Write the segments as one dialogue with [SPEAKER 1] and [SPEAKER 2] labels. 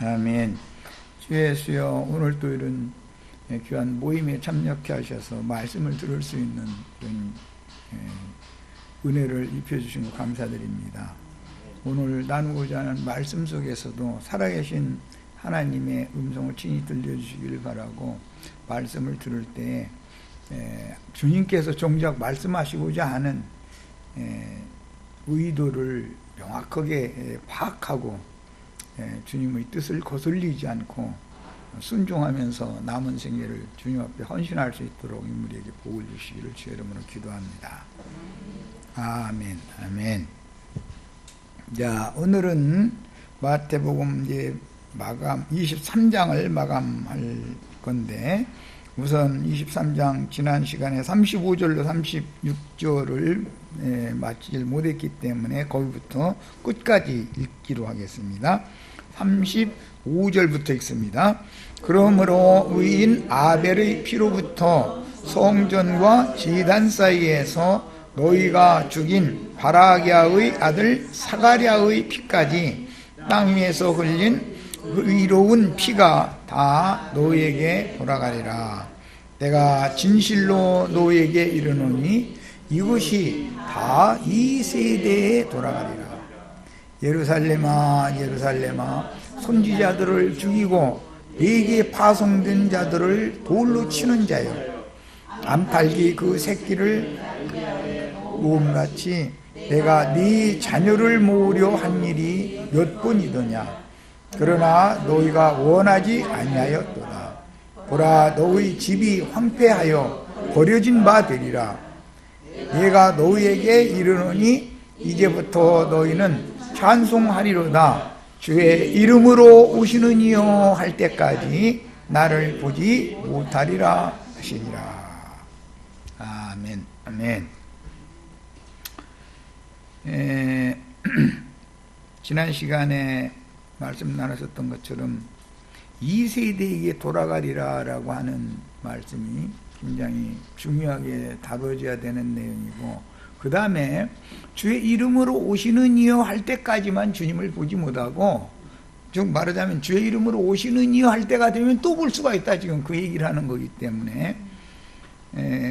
[SPEAKER 1] 아멘. 주 예수여, 오늘 또 이런 귀한 모임에 참여케 하셔서 말씀을 들을 수 있는 그런 은혜를 입혀주신 것 감사드립니다. 오늘 나누고자 하는 말씀 속에서도 살아계신 하나님의 음성을 친히 들려주시기를 바라고, 말씀을 들을 때 주님께서 정작 말씀하시고자 하는 의도를 명확하게 파악하고 주님의 뜻을 거슬리지 않고 순종하면서 남은 생애를 주님 앞에 헌신할 수 있도록 인물에게 복을 주시기를 주의 이름으로 기도합니다. 아멘. 아멘. 자, 오늘은 마태복음 이제 마감 23장을 마감할 건데, 우선 23장 지난 시간에 35절로 36절을 마치질 못했기 때문에 거기부터 끝까지 읽기로 하겠습니다. 35절부터 읽습니다. 그러므로 의인 아벨의 피로부터 성전과 제단 사이에서 너희가 죽인 바라기야의 아들 사가랴의 피까지 땅 위에서 흘린 의로운 피가 다 너희에게 돌아가리라. 내가 진실로 너희에게 이르노니 이것이 다 이 세대에 돌아가리라. 예루살렘아, 예루살렘아, 선지자들을 죽이고 내게 파송된 자들을 돌로 치는 자여, 암탉이 그 새끼를 모음같이 내가 네 자녀를 모으려 한 일이 몇 번이더냐. 그러나 너희가 원하지 아니하였도다. 보라, 너희 집이 황폐하여 버려진 바 되리라. 내가 너희에게 이르노니 이제부터 너희는 찬송하리로다. 주의 이름으로 오시는 이여 할 때까지 나를 보지 못하리라 하시니라. 아멘. 아멘. 지난 시간에 말씀 나눴었던 것처럼 이 세대에게 돌아가리라 라고 하는 말씀이 굉장히 중요하게 다뤄져야 되는 내용이고, 그 다음에 주의 이름으로 오시는 이여 할 때까지만 주님을 보지 못하고, 즉 말하자면 주의 이름으로 오시는 이여 할 때가 되면 또 볼 수가 있다, 지금 그 얘기를 하는 거기 때문에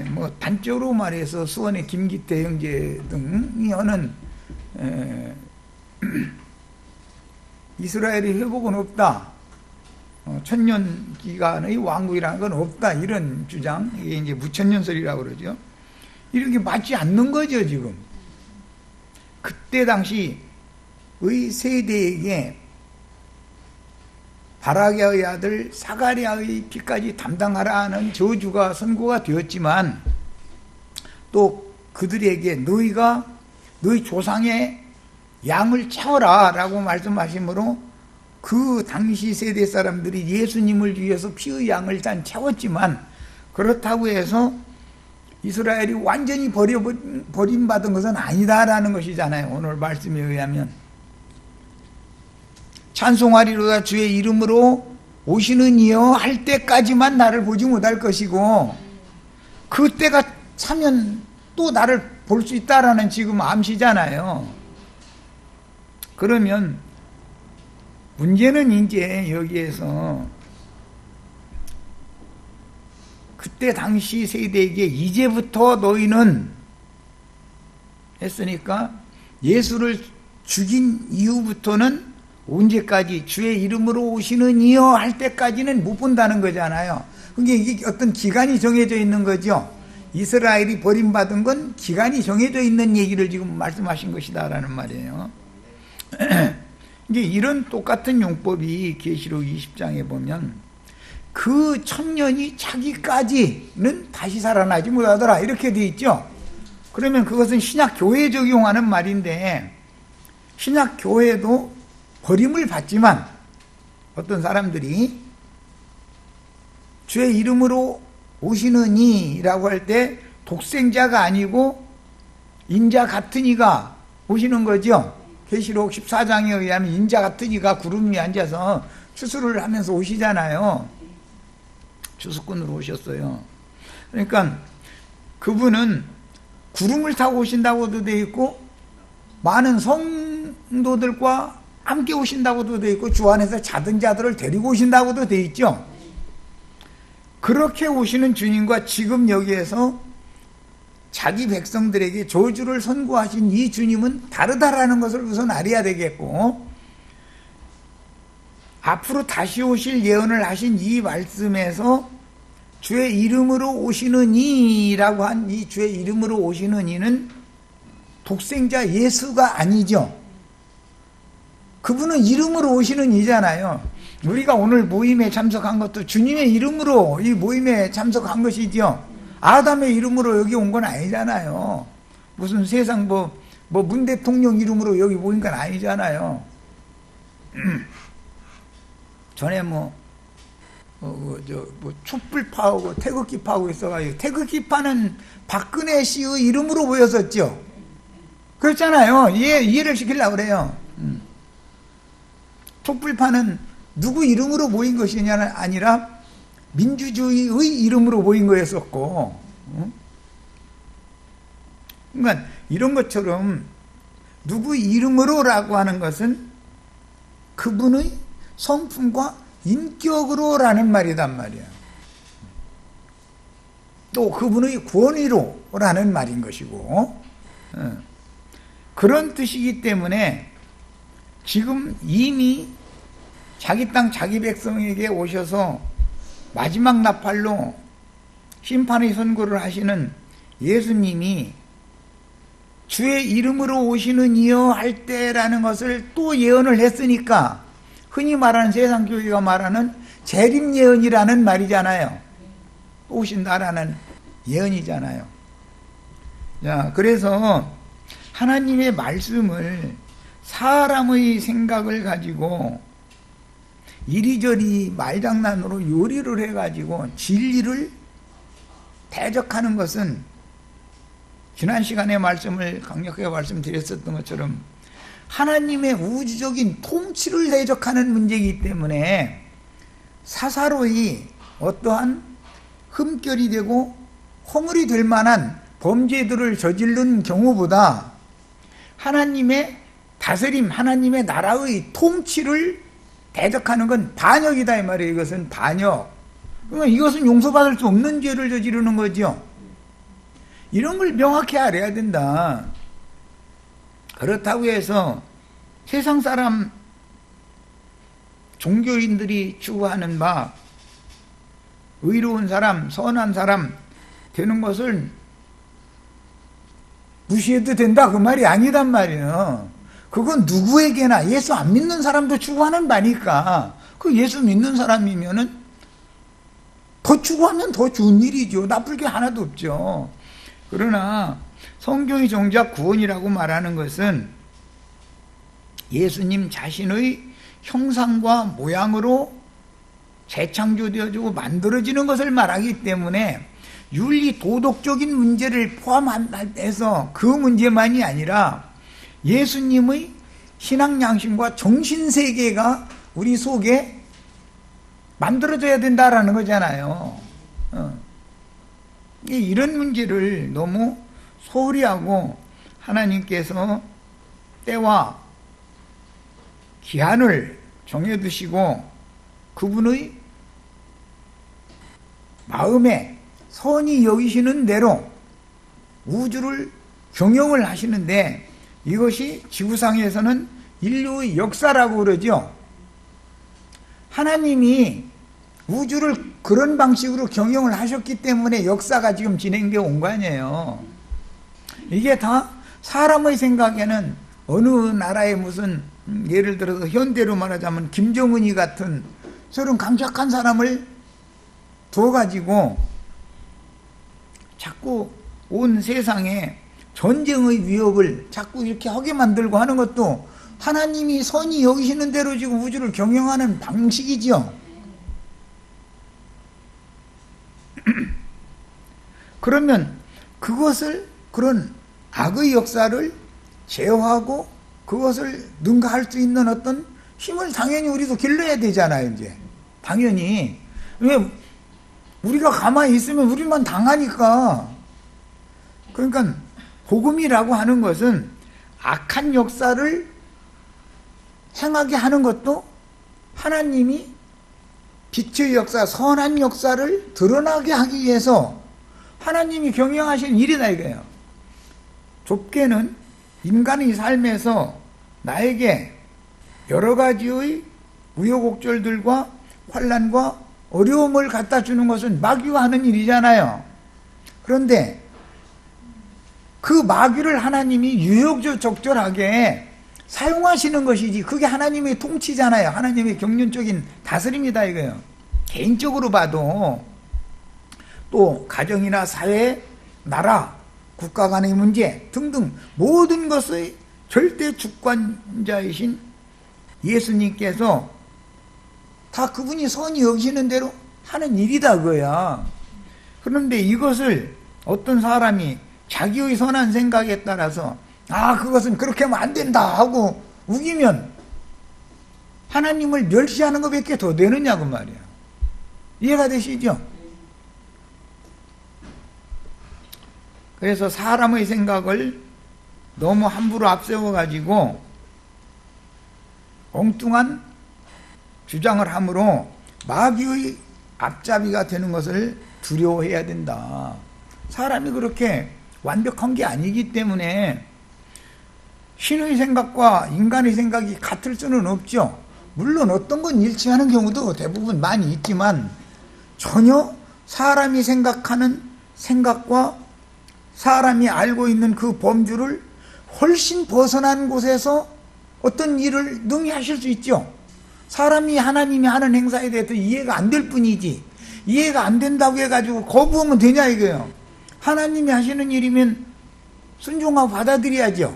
[SPEAKER 1] 뭐 단적으로 말해서 수원의 김기태 형제 등이 하는 이스라엘의 회복은 없다, 천년 기간의 왕국이라는 건 없다, 이런 주장, 이게 이제 무천년설이라고 그러죠. 이런 게 맞지 않는 거죠. 지금 그때 당시의 세대에게 바라기야의 아들 사가랴의 피까지 담당하라 하는 저주가 선고가 되었지만, 또 그들에게 너희가 너희 조상의 양을 채워라 라고 말씀하시므로 그 당시 세대 사람들이 예수님을 위해서 피의 양을 단 채웠지만, 그렇다고 해서 이스라엘이 완전히 버림받은 것은 아니다라는 것이잖아요. 오늘 말씀에 의하면 찬송하리로다. 주의 이름으로 오시는 이여 할 때까지만 나를 보지 못할 것이고, 그때가 차면 또 나를 볼 수 있다라는 지금 암시잖아요. 그러면 문제는 이제 여기에서 그때 당시 세대에게 이제부터 너희는 했으니까, 예수를 죽인 이후부터는 언제까지? 주의 이름으로 오시는 이여 할 때까지는 못 본다는 거잖아요. 그게 이게 어떤 기간이 정해져 있는 거죠. 이스라엘이 버림받은 건 기간이 정해져 있는 얘기를 지금 말씀하신 것이다라는 말이에요. 이제 이런 똑같은 용법이 계시록 20장에 보면 그 천년이 차기까지는 다시 살아나지 못하더라 이렇게 돼 있죠. 그러면 그것은 신약교회에 적용하는 말인데, 신약교회도 버림을 받지만 어떤 사람들이 주의 이름으로 오시느니 라고 할 때 독생자가 아니고 인자 같은 이가 오시는 거죠. 계시록 14장에 의하면 인자 같은 이가 구름 위에 앉아서 추수를 하면서 오시잖아요. 추수꾼으로 오셨어요. 그러니까 그분은 구름을 타고 오신다고도 되어 있고, 많은 성도들과 함께 오신다고도 돼 있고 주 안에서 자든 자들을 데리고 오신다고도 돼 있죠. 그렇게 오시는 주님과 지금 여기에서 자기 백성들에게 저주를 선고하신 이 주님은 다르다라는 것을 우선 알아야 되겠고, 앞으로 다시 오실 예언을 하신 이 말씀에서 주의 이름으로 오시는 이라고 한 이 주의 이름으로 오시는 이는 독생자 예수가 아니죠. 그분은 이름으로 오시는 이잖아요. 우리가 오늘 모임에 참석한 것도 주님의 이름으로 이 모임에 참석한 것이죠. 아담의 이름으로 여기 온 건 아니잖아요. 무슨 세상 문 대통령 이름으로 여기 모인 건 아니잖아요. 전에 촛불 파하고 태극기 파하고 있어가지고 태극기 파는 박근혜 씨의 이름으로 모였었죠. 그렇잖아요. 이해를 시키려고 그래요. 촛불 파는 누구 이름으로 모인 것이 아니라 민주주의의 이름으로 모인 거였었고, 그러니까 이런 것처럼 누구 이름으로라고 하는 것은 그분의 성품과 인격으로라는 말이단 말이야. 또 그분의 권위로라는 말인 것이고, 그런 뜻이기 때문에 지금 이미 자기 땅 자기 백성에게 오셔서 마지막 나팔로 심판의 선고를 하시는 예수님이 주의 이름으로 오시는 이여 할 때라는 것을 또 예언을 했으니까 흔히 말하는 세상교회가 말하는 재림 예언이라는 말이잖아요. 또 오신다라는 예언이잖아요. 자, 그래서 하나님의 말씀을 사람의 생각을 가지고 이리저리 말장난으로 요리를 해가지고 진리를 대적하는 것은 지난 시간에 말씀을 강력하게 말씀드렸었던 것처럼 하나님의 우주적인 통치를 대적하는 문제이기 때문에 사사로이 어떠한 흠결이 되고 허물이 될 만한 범죄들을 저지른 경우보다 하나님의 다스림, 하나님의 나라의 통치를 대적하는 건 반역이다 이 말이에요. 이것은 반역. 그러니까 이것은 용서받을 수 없는 죄를 저지르는 거죠. 이런 걸 명확히 알아야 된다. 그렇다고 해서 세상 사람 종교인들이 추구하는 바 의로운 사람, 선한 사람 되는 것을 무시해도 된다 그 말이 아니단 말이에요. 그건 누구에게나 예수 안 믿는 사람도 추구하는 바니까 그 예수 믿는 사람이면은 더 추구하면 더 좋은 일이죠. 나쁠 게 하나도 없죠. 그러나 성경이 정작 구원이라고 말하는 것은 예수님 자신의 형상과 모양으로 재창조되어지고 만들어지는 것을 말하기 때문에 윤리 도덕적인 문제를 포함해서 그 문제만이 아니라 예수님의 신앙 양심과 정신세계가 우리 속에 만들어져야 된다라는 거잖아요. 이런 문제를 너무 소홀히 하고 하나님께서 때와 기한을 정해두시고 그분의 마음에 선히 여기시는 대로 우주를 경영을 하시는데 이것이 지구상에서는 인류의 역사라고 그러죠. 하나님이 우주를 그런 방식으로 경영을 하셨기 때문에 역사가 지금 진행되어 온 거 아니에요. 이게 다 사람의 생각에는 어느 나라의 무슨 예를 들어서 현대로 말하자면 김정은이 같은 저런 강력한 사람을 두어가지고 자꾸 온 세상에 전쟁의 위협을 자꾸 이렇게 하게 만들고 하는 것도 하나님이 선히 여기시는 대로 지금 우주를 경영하는 방식이죠. 그러면 그것을 그런 악의 역사를 제어하고 그것을 능가할 수 있는 어떤 힘을 당연히 우리도 길러야 되잖아요. 이제 당연히 왜 우리가 가만히 있으면 우리만 당하니까. 그러니까 복음이라고 하는 것은 악한 역사를 행하게 하는 것도 하나님이 빛의 역사, 선한 역사를 드러나게 하기 위해서 하나님이 경영하신 일이다 이거예요. 좁게는 인간의 삶에서 나에게 여러 가지의 우여곡절들과 환난과 어려움을 갖다 주는 것은 마귀가 하는 일이잖아요. 그런데 그 마귀를 하나님이 유효적절하게 사용하시는 것이지, 그게 하나님의 통치잖아요. 하나님의 경륜적인 다스림이다 이거예요. 개인적으로 봐도 또 가정이나 사회, 나라, 국가 간의 문제 등등 모든 것의 절대 주권자이신 예수님께서 다 그분이 선히 여기시는 대로 하는 일이다 그거야. 그런데 이것을 어떤 사람이 자기의 선한 생각에 따라서 그것은 그렇게 하면 안 된다 하고 우기면 하나님을 멸시하는 것밖에 더 되느냐고 말이야. 이해가 되시죠? 그래서 사람의 생각을 너무 함부로 앞세워가지고 엉뚱한 주장을 함으로 마귀의 앞잡이가 되는 것을 두려워해야 된다. 사람이 그렇게 완벽한 게 아니기 때문에 신의 생각과 인간의 생각이 같을 수는 없죠. 물론 어떤 건 일치하는 경우도 대부분 많이 있지만 전혀 사람이 생각하는 생각과 사람이 알고 있는 그 범주를 훨씬 벗어난 곳에서 어떤 일을 능히 하실 수 있죠. 사람이 하나님이 하는 행사에 대해서 이해가 안 될 뿐이지, 이해가 안 된다고 해가지고 거부하면 되냐 이거예요. 하나님이 하시는 일이면 순종하고 받아들여야죠.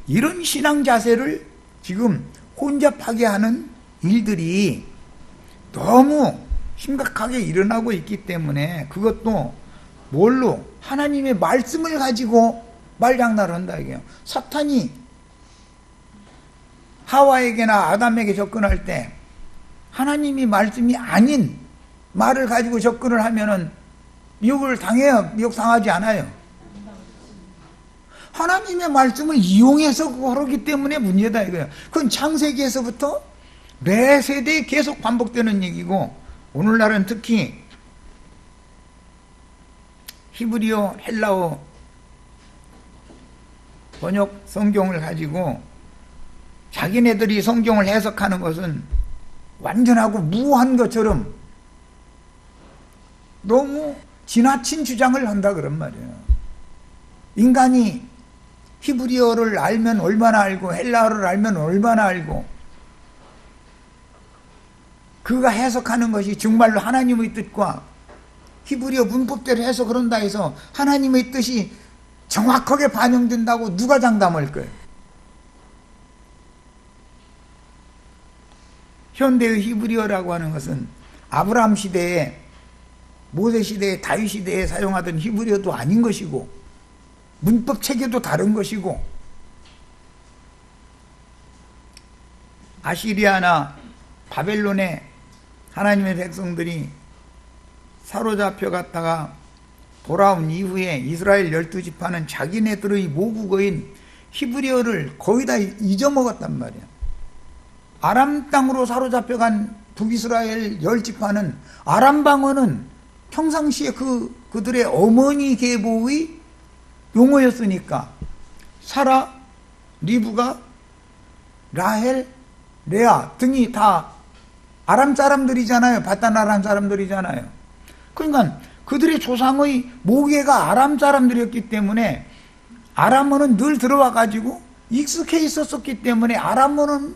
[SPEAKER 1] 이런 신앙 자세를 지금 혼잡하게 하는 일들이 너무 심각하게 일어나고 있기 때문에 그것도 뭘로? 하나님의 말씀을 가지고 말장난을 한다 이게요. 사탄이 하와에게나 아담에게 접근할 때 하나님이 말씀이 아닌 말을 가지고 접근을 하면은 미혹을 당해요? 미혹 당하지 않아요? 하나님의 말씀을 이용해서 그러기 때문에 문제다 이거예요. 그건 창세기에서부터 매 세대에 계속 반복되는 얘기고, 오늘날은 특히 히브리어, 헬라어 번역 성경을 가지고 자기네들이 성경을 해석하는 것은 완전하고 무한 것처럼 너무 지나친 주장을 한다 그런 말이에요. 인간이 히브리어를 알면 얼마나 알고 헬라어를 알면 얼마나 알고 그가 해석하는 것이 정말로 하나님의 뜻과 히브리어 문법대로 해석을 한다 해서 하나님의 뜻이 정확하게 반영된다고 누가 장담할 거예요? 현대의 히브리어라고 하는 것은 아브라함 시대에, 모세 시대에, 다윗 시대에 사용하던 히브리어도 아닌 것이고 문법 체계도 다른 것이고, 아시리아나 바벨론에 하나님의 백성들이 사로잡혀 갔다가 돌아온 이후에 이스라엘 12지파는 자기네들의 모국어인 히브리어를 거의 다 잊어먹었단 말이야. 아람 땅으로 사로잡혀간 북이스라엘 10지파는 아람 방언은 평상시에 그들의 어머니 계보의 용어였으니까 사라, 리브가, 라헬, 레아 등이 다 아람 사람들이잖아요. 바단 아람 사람들이잖아요. 그러니까 그들의 조상의 모계가 아람 사람들이었기 때문에 아람어는 늘 들어와 가지고 익숙해 있었기 때문에 아람어는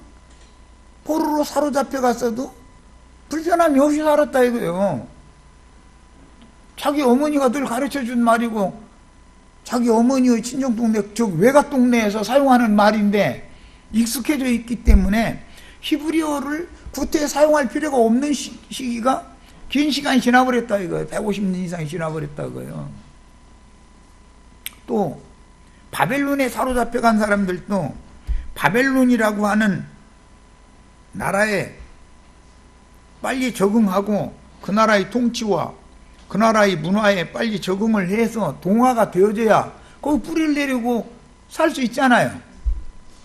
[SPEAKER 1] 포로로 사로잡혀 갔어도 불편함이 없이 살았다 이거예요. 자기 어머니가 늘 가르쳐준 말이고 자기 어머니의 친정 동네, 외갓 동네에서 사용하는 말인데 익숙해져 있기 때문에 히브리어를 구태에 사용할 필요가 없는 시기가 긴 시간이 지나버렸다 이거예요. 150년 이상이 지나버렸다 이거예요. 또 바벨론에 사로잡혀간 사람들도 바벨론이라고 하는 나라에 빨리 적응하고 그 나라의 통치와 그 나라의 문화에 빨리 적응을 해서 동화가 되어져야 거기 뿌리를 내리고 살 수 있잖아요.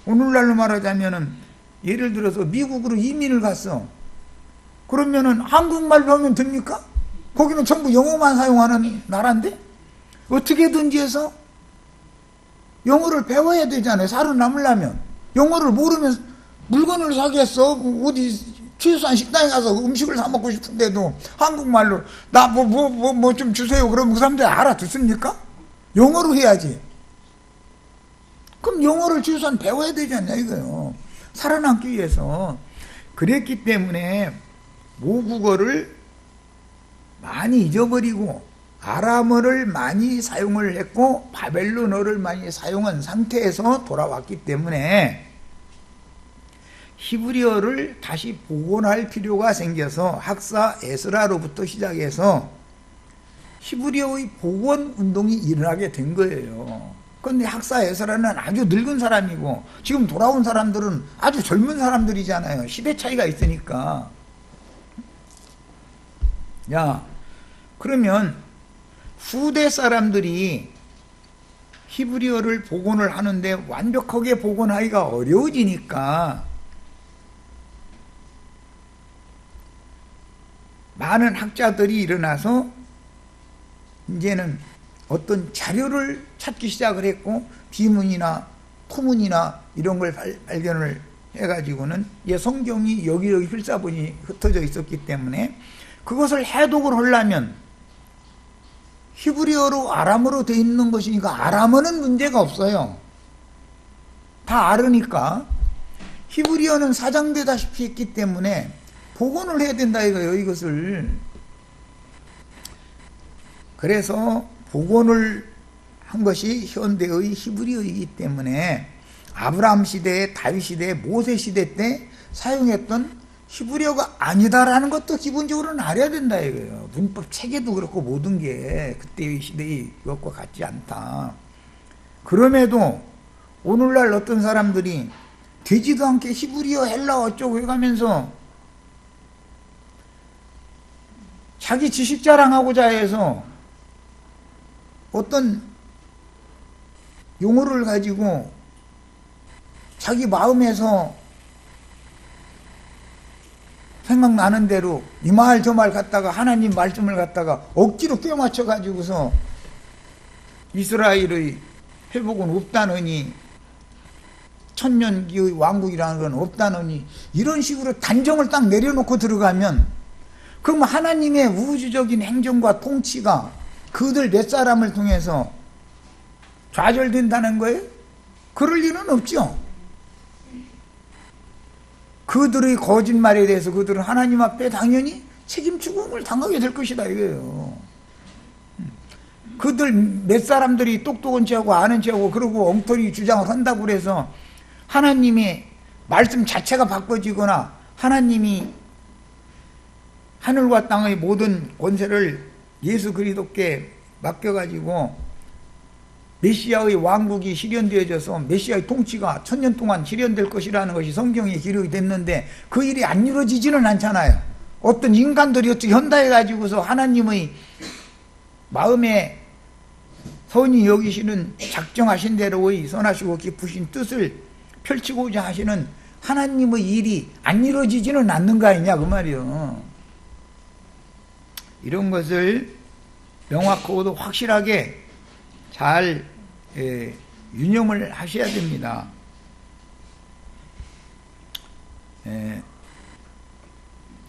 [SPEAKER 1] 오늘날로 말하자면은 예를 들어서 미국으로 이민을 갔어. 그러면은 한국말 배우면 됩니까? 거기는 전부 영어만 사용하는 나라인데 어떻게든지 해서 영어를 배워야 되잖아요. 살아남으려면. 영어를 모르면 물건을 사겠어. 어디 최소한 식당에 가서 음식을 사 먹고 싶은데도 한국말로 나 뭐 좀 주세요. 그러면 그 사람들이 알아듣습니까? 영어로 해야지. 그럼 영어를 최소한 배워야 되지 않냐 이거요. 살아남기 위해서. 그랬기 때문에 모국어를 많이 잊어버리고 아람어를 많이 사용을 했고 바벨론어를 많이 사용한 상태에서 돌아왔기 때문에 히브리어를 다시 복원할 필요가 생겨서 학사 에스라로부터 시작해서 히브리어의 복원 운동이 일어나게 된 거예요. 그런데 학사 에스라는 아주 늙은 사람이고 지금 돌아온 사람들은 아주 젊은 사람들이잖아요. 시대 차이가 있으니까. 야, 그러면 후대 사람들이 히브리어를 복원을 하는데 완벽하게 복원하기가 어려워지니까 많은 학자들이 일어나서 이제는 어떤 자료를 찾기 시작을 했고 비문이나 토문이나 이런 걸 발견을 해가지고는 성경이 여기저기 필사본이 흩어져 있었기 때문에 그것을 해독을 하려면 히브리어로 아람어로 되어 있는 것이니까 아람어는 문제가 없어요. 다 알으니까. 히브리어는 사장되다시피 했기 때문에 복원을 해야 된다 이거예요. 이것을. 그래서 복원을 한 것이 현대의 히브리어이기 때문에 아브라함 시대, 다윗 시대, 모세 시대 때 사용했던 히브리어가 아니다라는 것도 기본적으로는 알아야 된다 이거예요. 문법 체계도 그렇고 모든 게 그때의 시대의 것과 같지 않다. 그럼에도 오늘날 어떤 사람들이 되지도 않게 히브리어 헬라어 어쩌고 해가면서 자기 지식 자랑하고자 해서 어떤 용어를 가지고 자기 마음에서 생각나는 대로 이 말 저 말 갖다가 하나님 말씀을 갖다가 억지로 꿰맞춰 가지고서 이스라엘의 회복은 없다느니 천년기의 왕국이라는 건 없다느니 이런 식으로 단정을 딱 내려놓고 들어가면 그럼 하나님의 우주적인 행정과 통치가 그들 몇 사람을 통해서 좌절된다는 거예요? 그럴 리는 없죠. 그들의 거짓말에 대해서 그들은 하나님 앞에 당연히 책임 추궁을 당하게 될 것이다 이거예요. 그들 몇 사람들이 똑똑한 체하고 아는 체하고 그러고 엉터리 주장을 한다고 그래서 하나님의 말씀 자체가 바꿔지거나 하나님이 하늘과 땅의 모든 권세를 예수 그리스도께 맡겨가지고 메시아의 왕국이 실현되어져서 메시아의 통치가 천년 동안 실현될 것이라는 것이 성경에 기록이 됐는데 그 일이 안 이루어지지는 않잖아요. 어떤 인간들이 어떻게 현다해가지고서 하나님의 마음에 선히 여기시는 작정하신 대로의 선하시고 기쁘신 뜻을 펼치고자 하시는 하나님의 일이 안 이루어지지는 않는 거 아니냐 그 말이요. 이런 것을 명확하고도 확실하게 잘 유념을 하셔야 됩니다.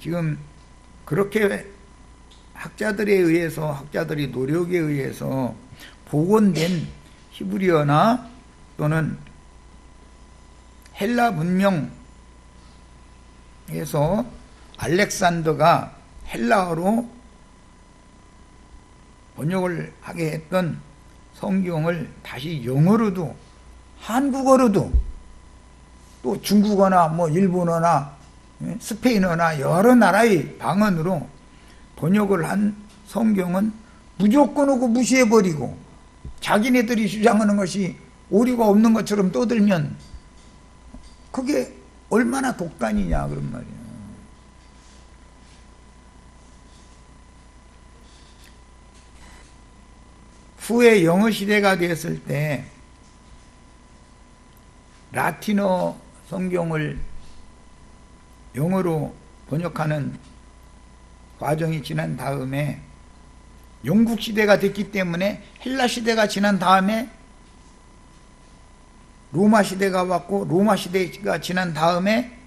[SPEAKER 1] 지금 그렇게 학자들에 의해서 학자들의 노력에 의해서 복원된 히브리어나 또는 헬라 문명에서 알렉산더가 헬라어로 번역을 하게 했던 성경을 다시 영어로도 한국어로도 또 중국어나 뭐 일본어나 스페인어나 여러 나라의 방언으로 번역을 한 성경은 무조건 하고 무시해버리고 자기네들이 주장하는 것이 오류가 없는 것처럼 떠들면 그게 얼마나 독단이냐 그런 말이야. 후에 영어 시대가 되었을 때 라틴어 성경을 영어로 번역하는 과정이 지난 다음에 영국 시대가 됐기 때문에 헬라 시대가 지난 다음에 로마 시대가 왔고, 로마 시대가 지난 다음에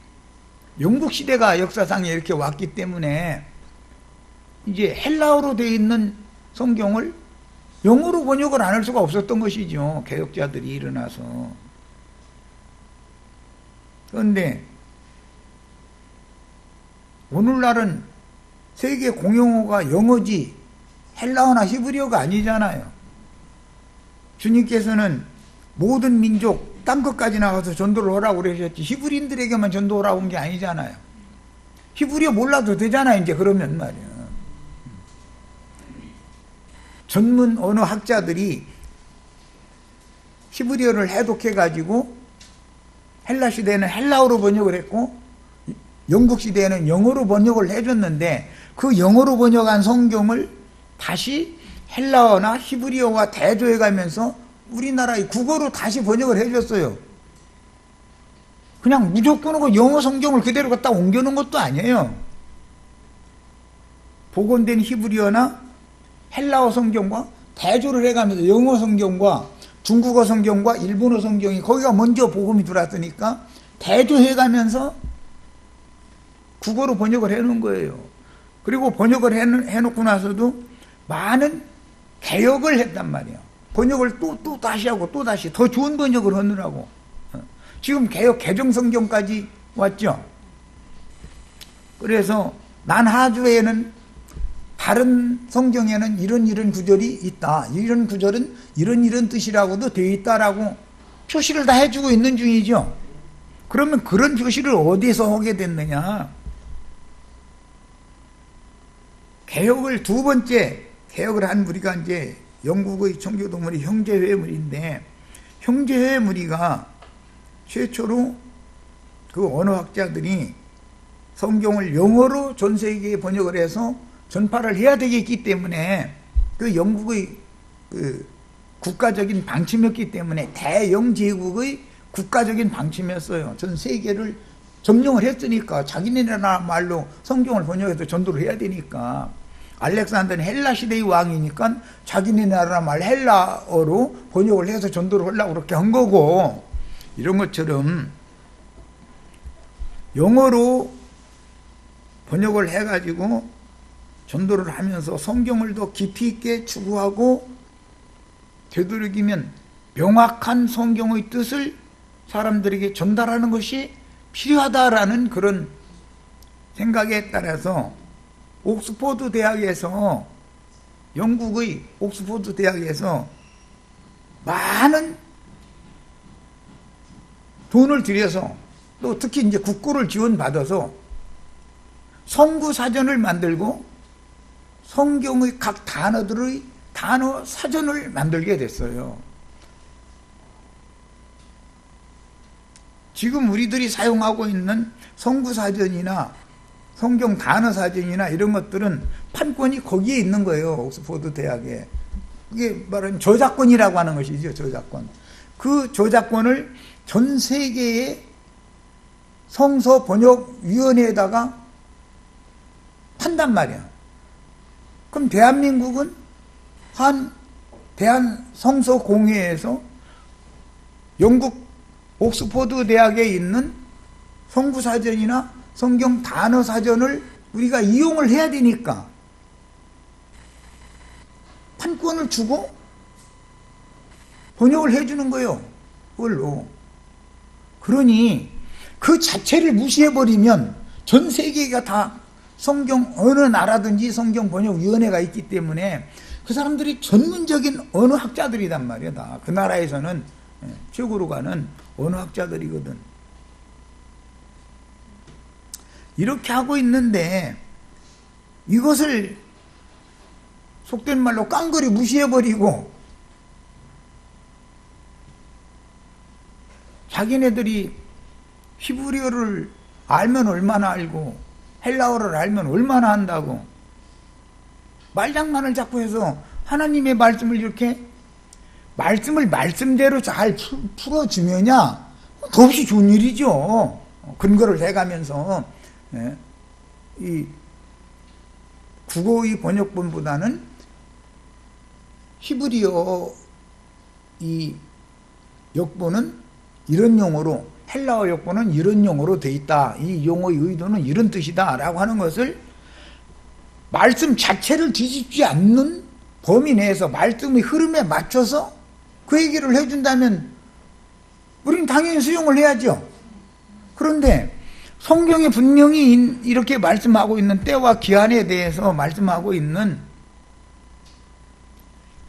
[SPEAKER 1] 영국 시대가 역사상에 이렇게 왔기 때문에 이제 헬라어로 되어 있는 성경을 영어로 번역을 안 할 수가 없었던 것이죠. 개혁자들이 일어나서. 그런데 오늘날은 세계 공용어가 영어지 헬라어나 히브리어가 아니잖아요. 주님께서는 모든 민족 딴 것까지 나가서 전도를 하라고 그러셨지 히브리인들에게만 전도하라고 한 게 아니잖아요. 히브리어 몰라도 되잖아요. 이제 그러면 말이야. 전문 언어 학자들이 히브리어를 해독해가지고 헬라 시대에는 헬라어로 번역을 했고 영국 시대에는 영어로 번역을 해줬는데 그 영어로 번역한 성경을 다시 헬라어나 히브리어와 대조해가면서 우리나라의 국어로 다시 번역을 해줬어요. 그냥 무조건 영어 성경을 그대로 갖다 옮겨놓은 것도 아니에요. 복원된 히브리어나 헬라어 성경과 대조를 해가면서 영어 성경과 중국어 성경과 일본어 성경이 거기가 먼저 복음이 들어왔으니까 대조해가면서 국어로 번역을 해놓은 거예요. 그리고 번역을 해놓고 나서도 많은 개혁을 했단 말이에요. 번역을 또 다시 하고 또 다시 더 좋은 번역을 하느라고. 지금 개혁 개정 성경까지 왔죠. 그래서 난하주에는 다른 성경에는 이런 구절이 있다. 이런 구절은 이런 뜻이라고도 되어 있다라고 표시를 다 해주고 있는 중이죠. 그러면 그런 표시를 어디서 하게 됐느냐? 개혁을 두 번째 개혁을 한 무리가 이제 영국의 청교도무리 형제회무리인데, 형제회무리가 최초로 그 언어학자들이 성경을 영어로 전 세계에 번역을 해서 전파를 해야 되겠기 때문에 그 영국의 그 국가적인 방침이었기 때문에 대영 제국의 국가적인 방침이었어요. 전 세계를 점령을 했으니까 자기네 나라 말로 성경을 번역해서 전도를 해야 되니까. 알렉산더는 헬라 시대의 왕이니까 자기네 나라 말 헬라어로 번역을 해서 전도를 하려고 그렇게 한 거고, 이런 것처럼 영어로 번역을 해가지고 전도를 하면서 성경을 더 깊이 있게 추구하고 되도록이면 명확한 성경의 뜻을 사람들에게 전달하는 것이 필요하다라는 그런 생각에 따라서 옥스포드 대학에서, 영국의 옥스포드 대학에서 많은 돈을 들여서 또 특히 이제 국고를 지원받아서 성구 사전을 만들고 성경의 각 단어들의 단어 사전을 만들게 됐어요. 지금 우리들이 사용하고 있는 성구 사전이나 성경 단어 사전이나 이런 것들은 판권이 거기에 있는 거예요. 옥스포드 대학에. 그게 말하는 저작권이라고 하는 것이죠. 저작권. 그 저작권을 전 세계의 성서 번역위원회에다가 판단 말이야. 그럼 대한민국은 한 대한성서공회에서 영국 옥스포드 대학에 있는 성구사전이나 성경 단어 사전을 우리가 이용을 해야 되니까 판권을 주고 번역을 해주는 거예요. 그걸로. 그러니 그 자체를 무시해버리면 전 세계가 다 성경 어느 나라든지 성경 번역위원회가 있기 때문에 그 사람들이 전문적인 언어학자들이단 말이야. 다. 그 나라에서는 최고로 가는 언어학자들이거든. 이렇게 하고 있는데 이것을 속된 말로 깡그리 무시해버리고 자기네들이 히브리어를 알면 얼마나 알고 헬라어를 알면 얼마나 한다고 말장난을 자꾸 해서 하나님의 말씀을 이렇게 말씀을 말씀대로 잘 풀어주면야 더없이 좋은 일이죠. 근거를 해가면서. 예. 이 국어의 번역본보다는 히브리어 이 역본은 이런 용어로, 헬라어 역본은 이런 용어로 돼 있다. 이 용어의 의도는 이런 뜻이다 라고 하는 것을 말씀 자체를 뒤집지 않는 범위 내에서 말씀의 흐름에 맞춰서 그 얘기를 해준다면 우리는 당연히 수용을 해야죠. 그런데 성경에 분명히 이렇게 말씀하고 있는 때와 기한에 대해서 말씀하고 있는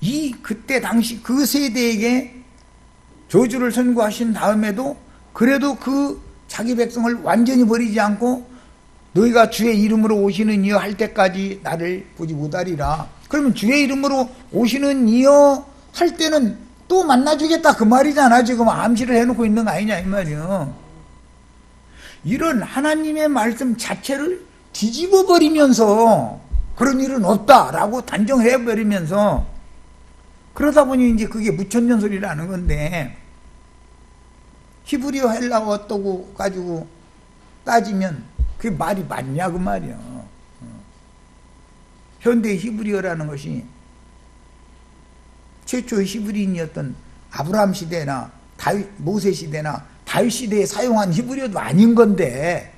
[SPEAKER 1] 이 그때 당시 그 세대에게 저주를 선고하신 다음에도 그래도 그 자기 백성을 완전히 버리지 않고 너희가 주의 이름으로 오시는 이여 할 때까지 나를 보지 못하리라. 그러면 주의 이름으로 오시는 이여 할 때는 또 만나주겠다 그 말이잖아. 지금 암시를 해놓고 있는 거 아니냐 이 말이요. 이런 하나님의 말씀 자체를 뒤집어 버리면서 그런 일은 없다라고 단정해 버리면서 그러다 보니 이제 그게 무천년 소리라는 건데, 히브리어 헬라어 떠고 가지고 따지면 그게 말이 맞냐 그 말이야. 현대 히브리어라는 것이 최초의 히브리인이었던 아브라함 시대나 모세 시대나 다윗 시대에 사용한 히브리어도 아닌 건데,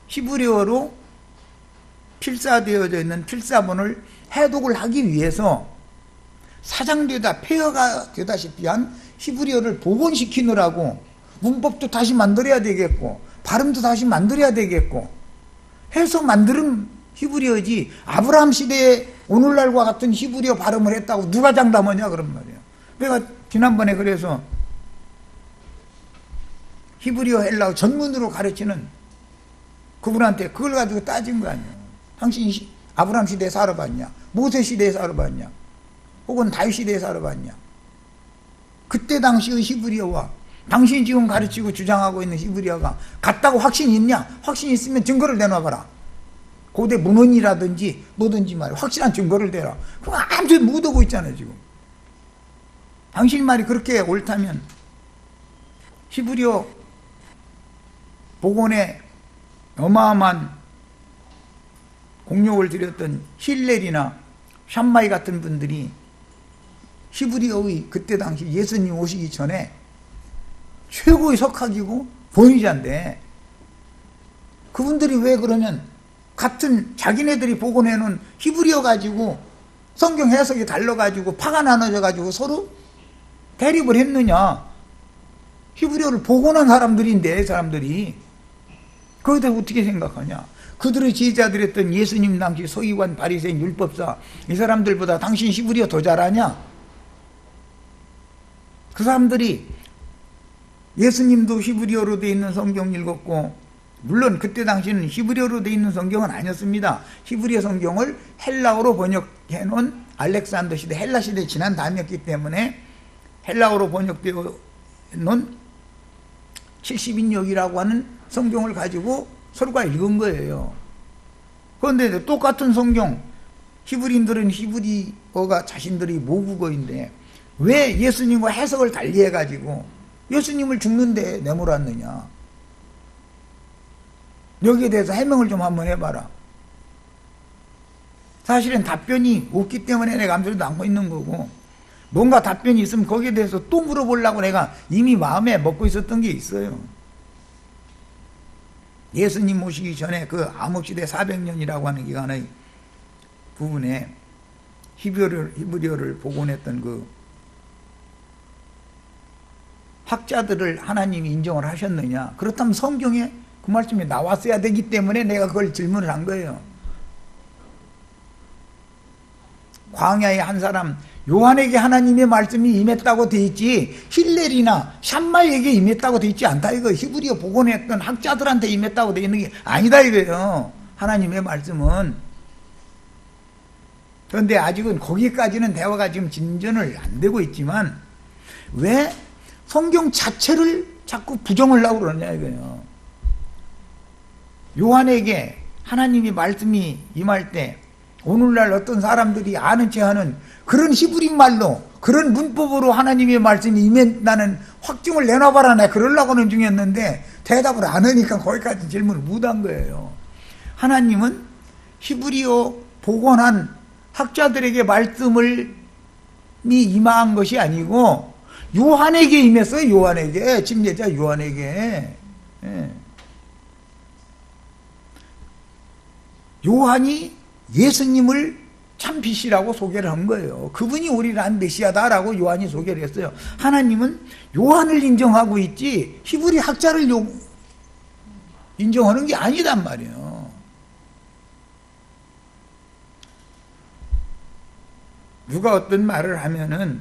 [SPEAKER 1] 히브리어로 필사되어져 있는 필사본을 해독을 하기 위해서 사장되다 폐허가 되다시피 한 히브리어를 복원시키느라고 문법도 다시 만들어야 되겠고 발음도 다시 만들어야 되겠고 해서 만드는 히브리어지, 아브라함 시대에 오늘날과 같은 히브리어 발음을 했다고 누가 장담하냐 그런 말이에요. 내가 지난번에 그래서 히브리어 헬라어 전문으로 가르치는 그분한테 그걸 가지고 따진 거 아니에요. 당신이 아브라함 시대에 살아봤냐, 모세 시대에 살아봤냐, 혹은 다윗 시대에 살아봤냐. 그때 당시의 히브리어와 당신이 지금 가르치고 주장하고 있는 히브리어가 같다고 확신이 있냐? 확신이 있으면 증거를 내놔봐라. 고대 문헌이라든지 뭐든지 말이야, 확실한 증거를 대라. 그거 아무튼 묻어고 있잖아요 지금. 당신 말이 그렇게 옳다면 히브리어 복원에 어마어마한 공력을 들였던 힐렐이나 샴마이 같은 분들이 히브리어의 그때 당시 예수님 오시기 전에 최고의 석학이고 권위자인데, 그분들이 왜 그러면 같은 자기네들이 복원해놓은 히브리어 가지고 성경 해석이 달라가지고 파가 나눠져가지고 서로 대립을 했느냐. 히브리어를 복원한 사람들인데, 사람들이 거기에 대해 어떻게 생각하냐. 그들의 제자들이었던 예수님 당시 서기관, 바리새인, 율법사, 이 사람들보다 당신 히브리어 더 잘하냐? 그 사람들이 예수님도 히브리어로 되어 있는 성경 읽었고, 물론 그때 당시는 히브리어로 되어 있는 성경은 아니었습니다. 히브리어 성경을 헬라어로 번역해 놓은 알렉산더 시대, 헬라 시대에 지난 다음이었기 때문에 헬라어로 번역되어 놓은 70인역이라고 하는 성경을 가지고 서로가 읽은 거예요. 그런데 똑같은 성경, 히브리인들은 히브리어가 자신들이 모국어인데 왜 예수님과 해석을 달리해가지고 예수님을 죽는데 내몰았느냐. 여기에 대해서 해명을 좀 한번 해봐라. 사실은 답변이 없기 때문에 내가 암소리도 안고 있는 거고, 뭔가 답변이 있으면 거기에 대해서 또 물어보려고 내가 이미 마음에 먹고 있었던 게 있어요. 예수님 오시기 전에 그 암흑시대 400년이라고 하는 기간의 부분에 히브리어를 복원했던 그 학자들을 하나님이 인정을 하셨느냐. 그렇다면 성경에 그 말씀이 나왔어야 되기 때문에 내가 그걸 질문을 한 거예요. 광야의 한 사람 요한에게 하나님의 말씀이 임했다고 돼 있지, 힐렐이나 샴마에게 임했다고 돼 있지 않다 이거. 히브리어 복원했던 학자들한테 임했다고 돼 있는 게 아니다 이거예요, 하나님의 말씀은. 그런데 아직은 거기까지는 대화가 지금 진전을 안 되고 있지만 왜 성경 자체를 자꾸 부정을 하려고 그러냐 이거예요. 요한에게 하나님의 말씀이 임할 때 오늘날 어떤 사람들이 아는 체 하는 그런 히브리 말로 그런 문법으로 하나님의 말씀이 임했다는 확증을 내놔봐라. 내가 그러려고는 중이었는데 대답을 안 하니까 거기까지 질문을 못한 거예요. 하나님은 히브리어 복원한 학자들에게 말씀을 임한 것이 아니고 요한에게 임했어요. 요한에게, 침례자 요한에게. 예. 요한이 예수님을 참 빛이라고 소개를 한 거예요. 그분이 우리를 한 메시아다라고 요한이 소개를 했어요. 하나님은 요한을 인정하고 있지 히브리 학자를 인정하는 게 아니단 말이에요. 누가 어떤 말을 하면은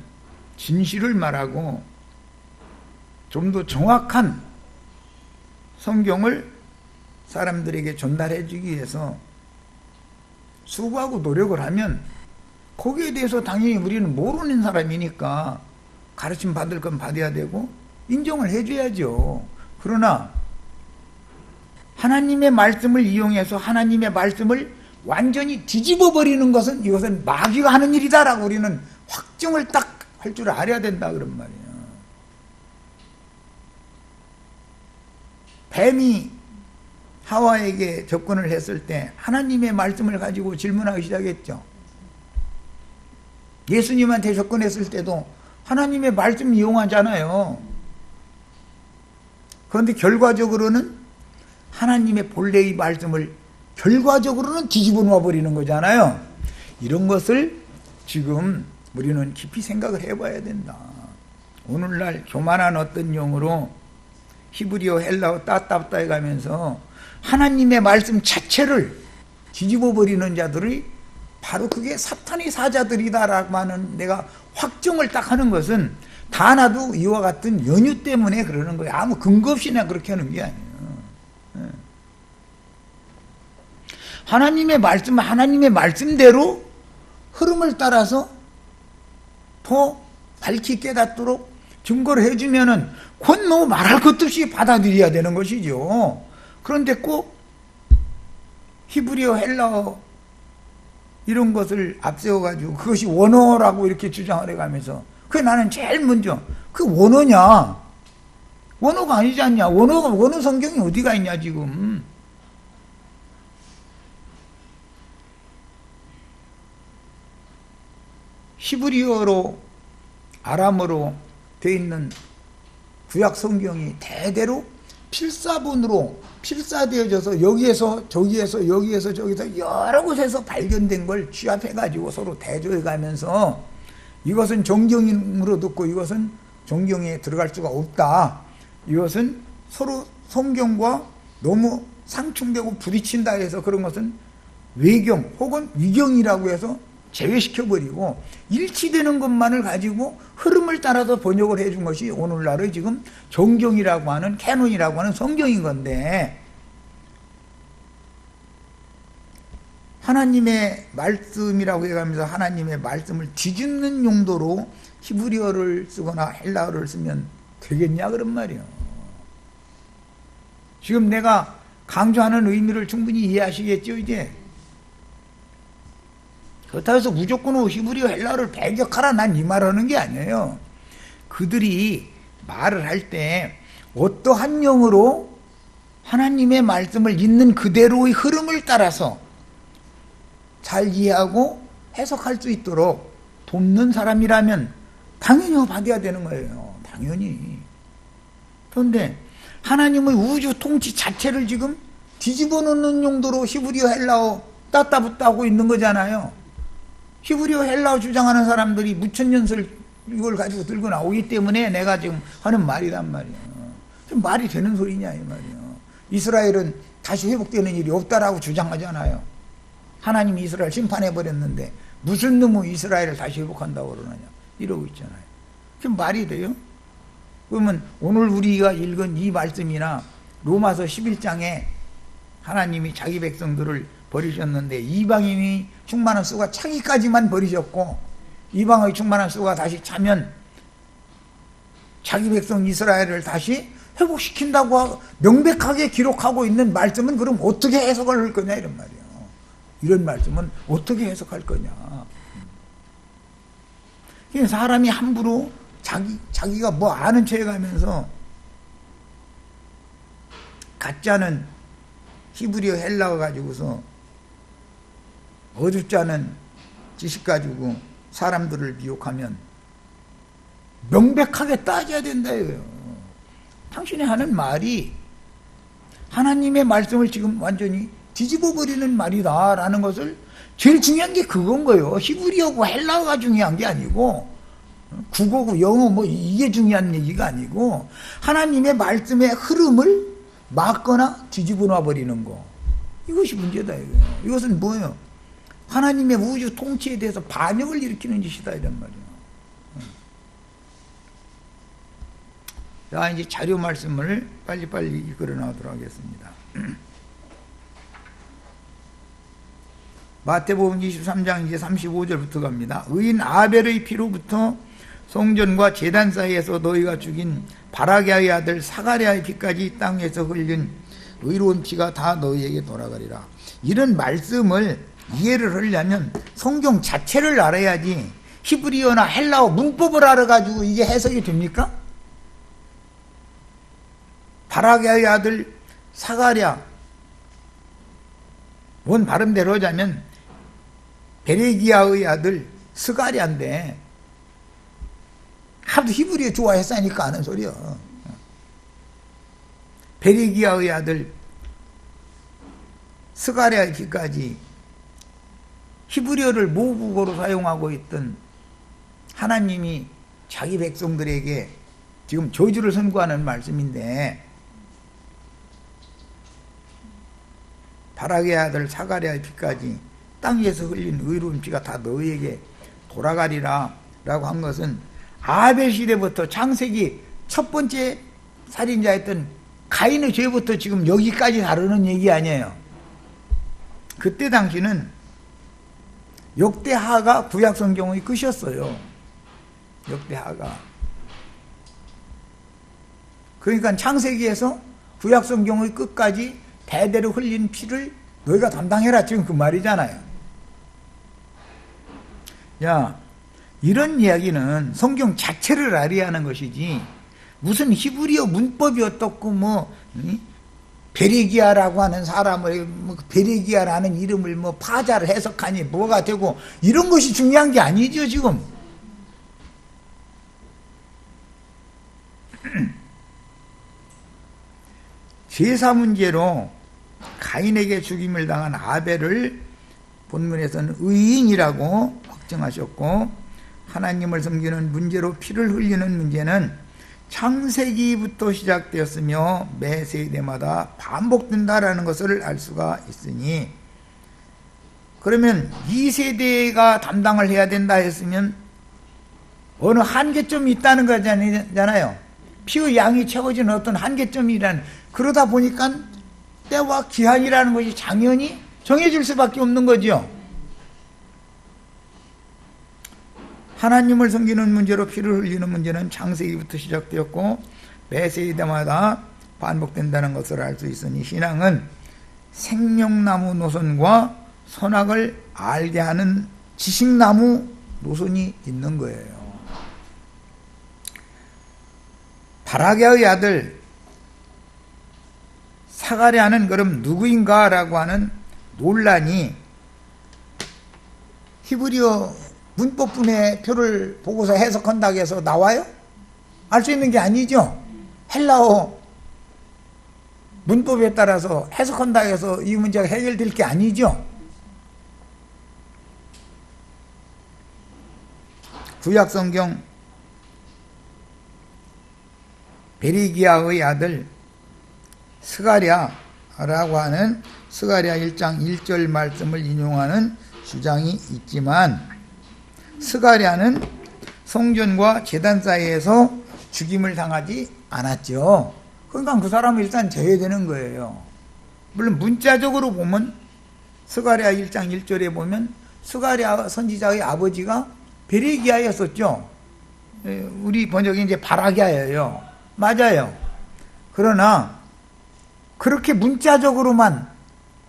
[SPEAKER 1] 진실을 말하고 좀 더 정확한 성경을 사람들에게 전달해 주기 위해서 수고하고 노력을 하면 거기에 대해서 당연히 우리는 모르는 사람이니까 가르침 받을 건 받아야 되고 인정을 해줘야죠. 그러나 하나님의 말씀을 이용해서 하나님의 말씀을 완전히 뒤집어 버리는 것은 이것은 마귀가 하는 일이다라고 우리는 확증을 딱 할 줄 알아야 된다 그런 말이에요. 뱀이 하와에게 접근을 했을 때 하나님의 말씀을 가지고 질문하기 시작했죠. 예수님한테 접근했을 때도 하나님의 말씀 이용하잖아요. 그런데 결과적으로는 하나님의 본래의 말씀을 결과적으로는 뒤집어 놓아버리는 거잖아요. 이런 것을 지금 우리는 깊이 생각을 해봐야 된다. 오늘날 교만한 어떤 용어로 히브리어, 헬라어 따따따 해가면서 하나님의 말씀 자체를 뒤집어 버리는 자들이 바로 그게 사탄의 사자들이다라고 하는 내가 확정을 딱 하는 것은 다 나도 이와 같은 연유 때문에 그러는 거예요. 아무 근거 없이 나 그렇게 하는 게 아니에요. 하나님의 말씀대로 흐름을 따라서 더 밝히 깨닫도록 증거를 해주면은 그건 뭐 말할 것도 없이 받아들여야 되는 것이죠. 그런데 꼭 히브리어, 헬라어 이런 것을 앞세워가지고 그것이 원어라고 이렇게 주장을 해가면서 그게 나는 제일 먼저 그 원어냐? 원어가 아니지 않냐? 원어 성경이 어디가 있냐 지금? 히브리어로 아람어로 되어 있는 구약 성경이 대대로 필사본으로 필사되어져서 여기에서 저기에서 여기에서 저기서 여러 곳에서 발견된 걸 취합해가지고 서로 대조해가면서 이것은 정경으로 듣고 이것은 정경에 들어갈 수가 없다. 이것은 서로 성경과 너무 상충되고 부딪힌다 해서 그런 것은 외경 혹은 위경이라고 해서 제외시켜버리고 일치되는 것만을 가지고 흐름을 따라서 번역을 해준 것이 오늘날의 지금 정경이라고 하는 캐논이라고 하는 성경인 건데, 하나님의 말씀이라고 해가면서 하나님의 말씀을 뒤집는 용도로 히브리어를 쓰거나 헬라어를 쓰면 되겠냐 그런 말이에요. 지금 내가 강조하는 의미를 충분히 이해하시겠죠 이제? 그렇다고 해서 무조건 히브리어 헬라어를 배격하라 난 이 말하는 게 아니에요. 그들이 말을 할 때 어떠한 영으로 하나님의 말씀을 있는 그대로의 흐름을 따라서 잘 이해하고 해석할 수 있도록 돕는 사람이라면 당연히 받아야 되는 거예요. 당연히. 그런데 하나님의 우주 통치 자체를 지금 뒤집어 놓는 용도로 히브리어 헬라어 따따붙다 하고 있는 거잖아요. 히브리어 헬라어 주장하는 사람들이 무천년설 이걸 가지고 들고 나오기 때문에 내가 지금 하는 말이란 말이에요. 좀 말이 되는 소리냐 이 말이에요. 이스라엘은 다시 회복되는 일이 없다라고 주장하잖아요. 하나님이 이스라엘 심판해버렸는데 무슨 놈의 이스라엘을 다시 회복한다고 그러느냐 이러고 있잖아요. 지금 말이 돼요? 그러면 오늘 우리가 읽은 이 말씀이나 로마서 11장에 하나님이 자기 백성들을 버리셨는데 이방인이 충만한 수가 차기까지만 버리셨고 이방의 충만한 수가 다시 차면 자기 백성 이스라엘을 다시 회복시킨다고 명백하게 기록하고 있는 말씀은 그럼 어떻게 해석을 할 거냐 이런 말이에요. 이런 말씀은 어떻게 해석할 거냐. 사람이 함부로 자기가 뭐 아는 체 해가면서 가짜는 히브리어 헬라어 가지고서 어줍지 않은 지식 가지고 사람들을 미혹하면 명백하게 따져야 된다 이거예요. 당신이 하는 말이 하나님의 말씀을 지금 완전히 뒤집어 버리는 말이다라는 것을, 제일 중요한 게 그건 거예요. 히브리어고 헬라어가 중요한 게 아니고 국어고 영어 뭐 이게 중요한 얘기가 아니고 하나님의 말씀의 흐름을 막거나 뒤집어 놔 버리는 거, 이것이 문제다 이거예요. 이것은 뭐예요? 하나님의 우주 통치에 대해서 반역을 일으키는 짓이다 이런 말이에요. 자, 이제 자료 말씀을 빨리빨리 읽어 나오도록 하겠습니다. 마태복음 23장 이제 35절부터 갑니다. 의인 아벨의 피로부터 성전과 제단 사이에서 너희가 죽인 바라게의 아들 사가랴의 피까지 땅에서 흘린 의로운 피가 다 너희에게 돌아가리라. 이런 말씀을 이해를 하려면 성경 자체를 알아야지 히브리어나 헬라어 문법을 알아가지고 이게 해석이 됩니까? 바라게의 아들 사가랴, 원 발음대로 하자면 베레기야의 아들 스가랴인데 하도 히브리어 좋아했으니까 하는 소리야. 베레기야의 아들 스가랴의 피까지 히브리어를 모국어로 사용하고 있던 하나님이 자기 백성들에게 지금 저주를 선고하는 말씀인데, 바라게의 아들 사가랴의 피까지 땅에서 흘린 의로운 피가 다 너희에게 돌아가리라 라고 한 것은 아벨 시대부터 창세기 첫 번째 살인자였던 가인의 죄부터 지금 여기까지 다루는 얘기 아니에요. 그때 당시는 역대하가 구약 성경의 끝이었어요. 역대하가. 그러니까 창세기에서 구약 성경의 끝까지 대대로 흘린 피를 너희가 담당해라, 지금 그 말이잖아요. 야, 이런 이야기는 성경 자체를 알아야 하는 것이지 무슨 히브리어 문법이 어떻고 뭐 베레기야라고 하는 사람을 뭐 베레기야라는 이름을 뭐 파자를 해석하니 뭐가 되고 이런 것이 중요한 게 아니죠 지금. 제사 문제로 가인에게 죽임을 당한 아벨을 본문에서는 의인이라고 확정하셨고, 하나님을 섬기는 문제로 피를 흘리는 문제는 창세기부터 시작되었으며 매 세대마다 반복된다라는 것을 알 수가 있으니, 그러면 이 세대가 담당을 해야 된다 했으면 어느 한계점이 있다는 거잖아요. 피의 양이 채워지는 어떤 한계점이라는, 그러다 보니까 때와 기한이라는 것이 당연히 정해질 수밖에 없는 거죠. 하나님을 섬기는 문제로 피를 흘리는 문제는 창세기부터 시작되었고 매 세대마다 반복된다는 것을 알 수 있으니, 신앙은 생명나무 노선과 선악을 알게 하는 지식나무 노선이 있는 거예요. 바라게의 아들 사가랴는 그럼 누구인가 라고 하는 논란이 히브리어 문법분의 표를 보고서 해석한다고 해서 나와요? 알 수 있는 게 아니죠. 헬라어 문법에 따라서 해석한다고 해서 이 문제가 해결될 게 아니죠. 구약성경 베레기야의 아들 스가랴라고 하는 스가랴 1장 1절 말씀을 인용하는 주장이 있지만, 스가랴는 성전과 제단 사이에서 죽임을 당하지 않았죠. 그러니까 그 사람은 일단 제외되는 거예요. 물론 문자적으로 보면 스가랴 1장 1절에 보면 스가랴 선지자의 아버지가 베레기야였었죠. 우리 번역이 이제 바라게예요. 맞아요. 그러나 그렇게 문자적으로만,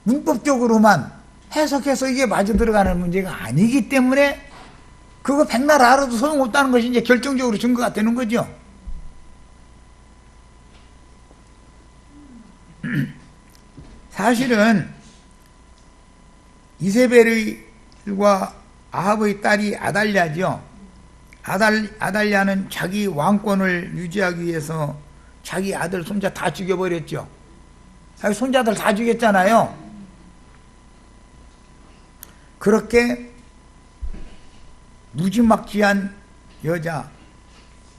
[SPEAKER 1] 문법적으로만 해석해서 이게 맞아 들어가는 문제가 아니기 때문에 그거 백날 알아도 소용없다는 것이 이제 결정적으로 증거가 되는 거죠. 사실은 이세벨과 아합의 딸이 아달랴죠. 아달랴는 자기 왕권을 유지하기 위해서 자기 아들 손자 다 죽여버렸죠. 자기 손자들 다 죽였잖아요. 그렇게 무지막지한 여자,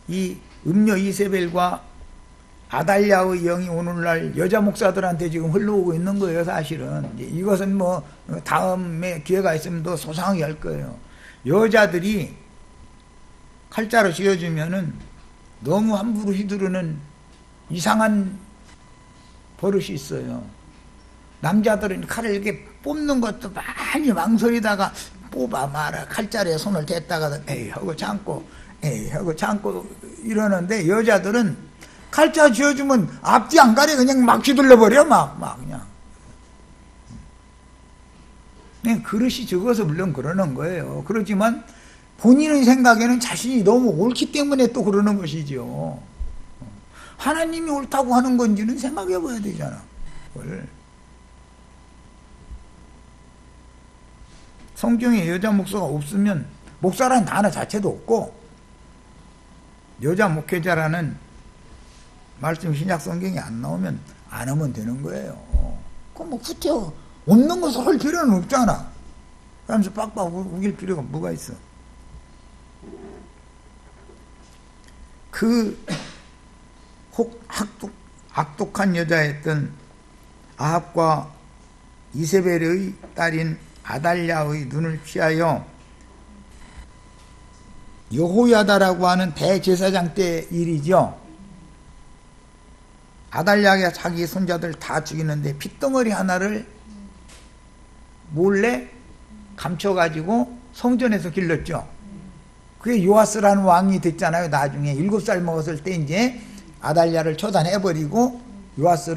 [SPEAKER 1] 이 음녀 이세벨과 아달랴의 영이 오늘날 여자 목사들한테 지금 흘러오고 있는 거예요. 사실은 이것은 뭐 다음에 기회가 있으면 더 소상하게 할 거예요. 여자들이 칼자루 쥐어주면은 너무 함부로 휘두르는 이상한 버릇이 있어요. 남자들은 칼을 이렇게 뽑는 것도 많이 망설이다가 뽑아 마라, 칼자루에 손을 댔다가 에이 하고 참고 에이 하고 참고 이러는데, 여자들은 칼자루 쥐어주면 앞뒤 안 가려 그냥 막 휘둘러버려. 막 그냥 그릇이 적어서 물론 그러는 거예요. 그렇지만 본인의 생각에는 자신이 너무 옳기 때문에 또 그러는 것이죠. 하나님이 옳다고 하는 건지는 생각해 봐야 되잖아. 그걸. 성경에 여자 목사가 없으면 목사라는 단어 자체도 없고 여자 목회자라는 말씀 신약 성경에 안 나오면 안 하면 되는 거예요. 그럼 뭐 후퇴 없는 것을 할 필요는 없잖아. 그러면서 빡빡 우길 필요가 뭐가 있어. 그 악독한 여자였던 아합과 이세벨의 딸인 아달랴의 눈을 피하여 여호야다라고 하는 대제사장 때 일이죠. 아달랴가 자기 손자들 다 죽이는데 핏덩어리 하나를 몰래 감춰가지고 성전에서 길렀죠. 그게 요아스라는 왕이 됐잖아요. 나중에 7살 먹었을 때 이제 아달랴를 처단해버리고 요아스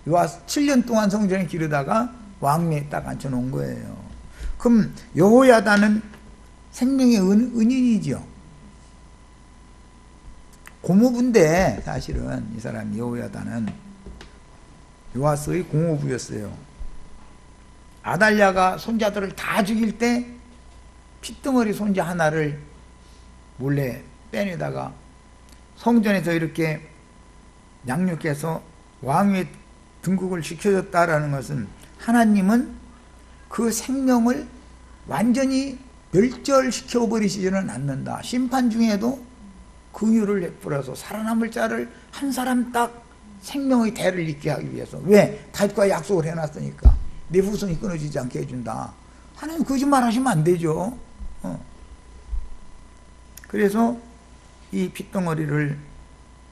[SPEAKER 1] 7년 동안 성전에 기르다가 왕위에 딱 앉혀놓은 거예요. 그럼 여호야다는 생명의 은인이죠. 고모부인데 사실은 이 사람 여호야다는 요아스의 고모부였어요. 아달랴가 손자들을 다 죽일 때 핏덩어리 손자 하나를 몰래 빼내다가 성전에서 이렇게 양육해서 왕위에 등극을 시켜줬다라는 것은 하나님은 그 생명을 완전히 멸절시켜버리시지는 않는다. 심판 중에도 긍휼을 베풀어서 살아남을 자를 한 사람 딱 생명의 대를 잇게 하기 위해서. 왜? 다윗과 약속을 해놨으니까. 내 후손이 끊어지지 않게 해준다. 하나님 거짓말 하시면 안 되죠. 그래서 이 핏덩어리를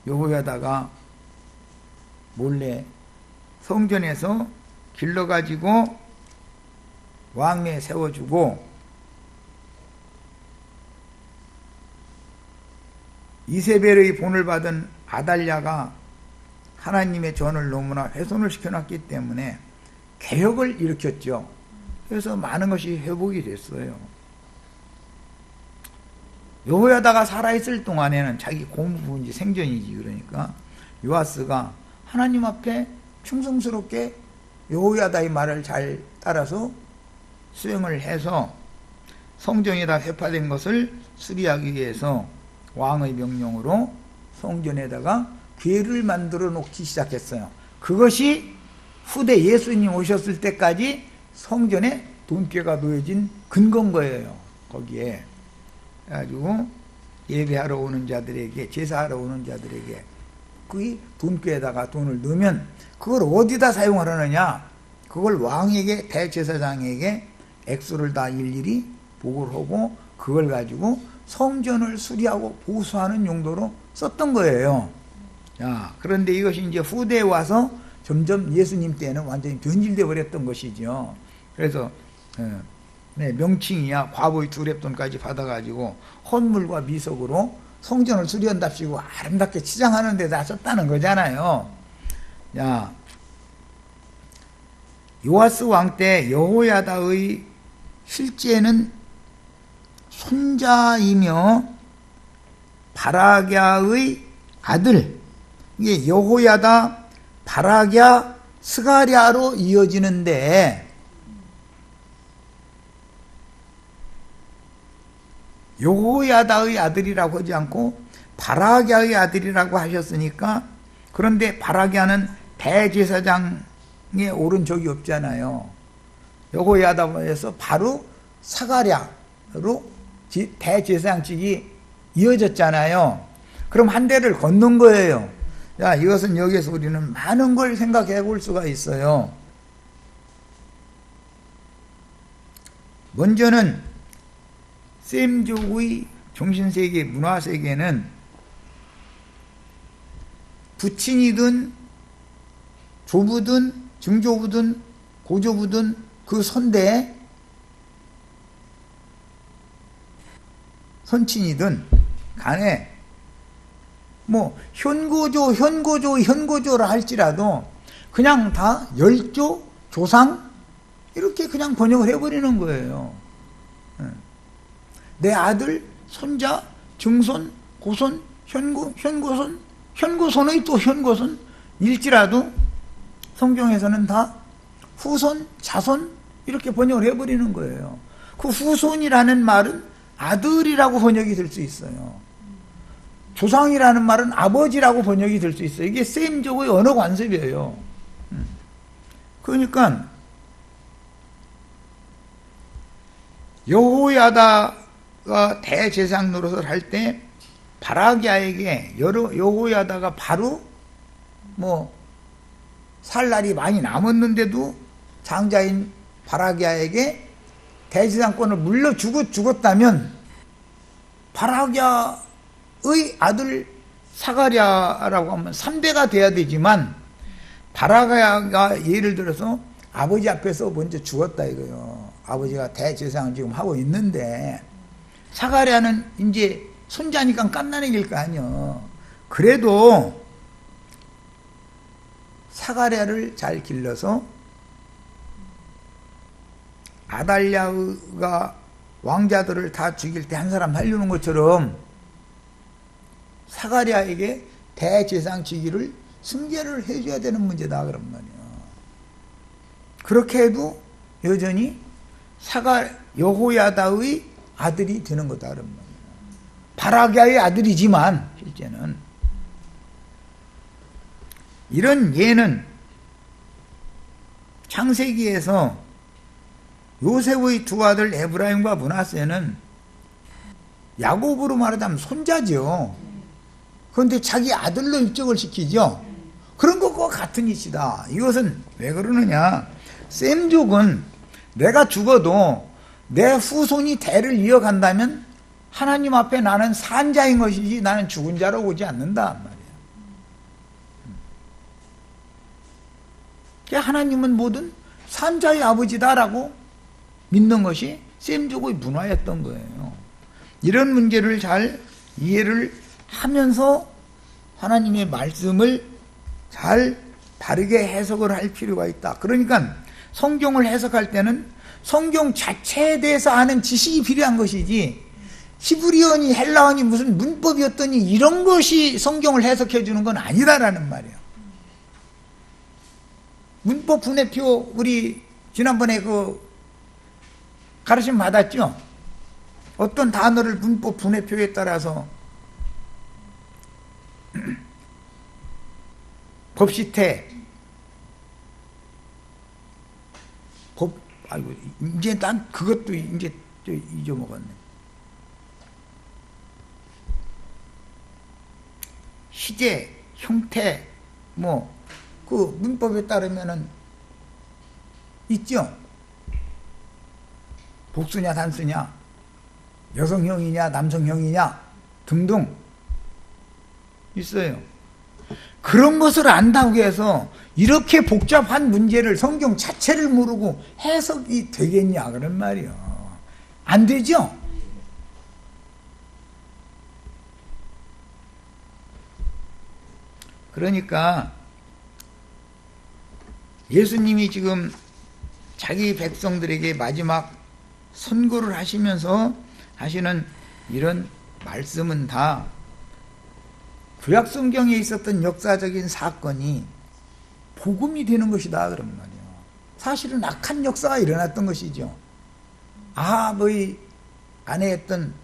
[SPEAKER 1] 여호야다가 몰래 성전에서 길러가지고 왕위에 세워주고, 이세벨의 본을 받은 아달랴가 하나님의 전을 너무나 훼손을 시켜놨기 때문에 개혁을 일으켰죠. 그래서 많은 것이 회복이 됐어요. 여호야다가 살아있을 동안에는 자기 고모부인지 생전이지, 그러니까 요아스가 하나님 앞에 충성스럽게 여호야다의 말을 잘 따라서 수행을 해서 성전에다 회파된 것을 수리하기 위해서 왕의 명령으로 성전에다가 궤를 만들어 놓기 시작했어요. 그것이 후대 예수님 오셨을 때까지 성전에 돈궤가 놓여진 근거인 거예요. 거기에 그래가지고 예배하러 오는 자들에게, 제사하러 오는 자들에게 그 돈궤에다가 돈을 넣으면 그걸 어디다 사용하려느냐, 그걸 왕에게, 대제사장에게 액수를 다 일일이 보고를 하고 그걸 가지고 성전을 수리하고 보수하는 용도로 썼던 거예요. 자, 그런데 이것이 이제 후대에 와서 점점 예수님 때는 완전히 변질되어 버렸던 것이죠. 그래서 명칭이야 과부의 두렙돈까지 받아가지고 헌물과 미석으로 성전을 수리한답시고 아름답게 치장하는 데다 썼다는 거잖아요. 자, 요아스 왕 때 여호야다의 실제는 손자이며 바라기야의 아들, 이게 여호야다, 바라기야, 스가랴로 이어지는데 여호야다의 아들이라고 하지 않고 바라기야의 아들이라고 하셨으니까, 그런데 바라기야는 대제사장에 오른 적이 없잖아요. 여호야다에서 바로 스가랴로 대제사장직이 이어졌잖아요. 그럼 한 대를 건넌 거예요. 야, 이것은 여기에서 우리는 많은 걸 생각해 볼 수가 있어요. 먼저는 셈족의 정신세계, 문화세계는 부친이든 조부든 증조부든 고조부든 그 선대 선친이든 간에 뭐 현고조라 할지라도 그냥 다 열조, 조상 이렇게 그냥 번역을 해버리는 거예요. 내 아들, 손자, 증손, 고손, 현고손의 또 현고손 일지라도 성경에서는 다 후손, 자손 이렇게 번역을 해버리는 거예요. 그 후손이라는 말은 아들이라고 번역이 될 수 있어요. 조상이라는 말은 아버지라고 번역이 될 수 있어요. 이게 셈족의 언어 관습이에요. 그러니까 여호야다가 대제사장 노릇을 할 때 바라기야에게 여호야다가 바로 뭐 살 날이 많이 남았는데도 장자인 바라기야에게 대제사장권을 물려주고 죽었다면 바라기야의 아들 스가랴라고 하면 3대가 돼야 되지만 바라기야가 예를 들어서 아버지 앞에서 먼저 죽었다 이거요. 아버지가 대제사장을 지금 하고 있는데 스가랴는 이제 손자니까 깜나내길 거 아니요. 그래도 스가랴를 잘 길러서 아달랴가 왕자들을 다 죽일 때 한 사람 살리는 것처럼 스가랴에게 대제사장 직위를 승계를 해줘야 되는 문제다 그런 말이에요. 그렇게 해도 여전히 여호야다의 아들이 되는 거다 그런 말이에요. 바라기야의 아들이지만 실제는 이런 예는 창세기에서 요셉의 두 아들 에브라임과 므낫세는 야곱으로 말하자면 손자죠. 그런데 자기 아들로 입적을 시키죠. 그런 것과 같은 이치다. 이것은 왜 그러느냐, 셈족은 내가 죽어도 내 후손이 대를 이어간다면 하나님 앞에 나는 산자인 것이지 나는 죽은 자로 오지 않는다 말이에요. 하나님은 뭐든 산자의 아버지다라고 믿는 것이 셈족의 문화였던 거예요. 이런 문제를 잘 이해를 하면서 하나님의 말씀을 잘 바르게 해석을 할 필요가 있다. 그러니까 성경을 해석할 때는 성경 자체에 대해서 아는 지식이 필요한 것이지 히브리어니 헬라어니 무슨 문법이었더니 이런 것이 성경을 해석해 주는 건 아니다라는 말이에요. 문법 분해표 우리 지난번에 그 가르침 받았죠? 어떤 단어를 문법 분해표에 따라서 법시태 아이고 이제 난 그것도 이제 잊어먹었네. 시제, 형태 뭐 그 문법에 따르면은 있죠. 복수냐 단수냐, 여성형이냐 남성형이냐 등등 있어요. 그런 것을 안다고 해서 이렇게 복잡한 문제를 성경 자체를 모르고 해석이 되겠냐 그런 말이요. 안 되죠. 그러니까 예수님이 지금 자기 백성들에게 마지막 선고를 하시면서 하시는 이런 말씀은 다 구약 성경에 있었던 역사적인 사건이 복음이 되는 것이다 그런 말이에요. 사실은 악한 역사가 일어났던 것이죠. 아합의 아내였던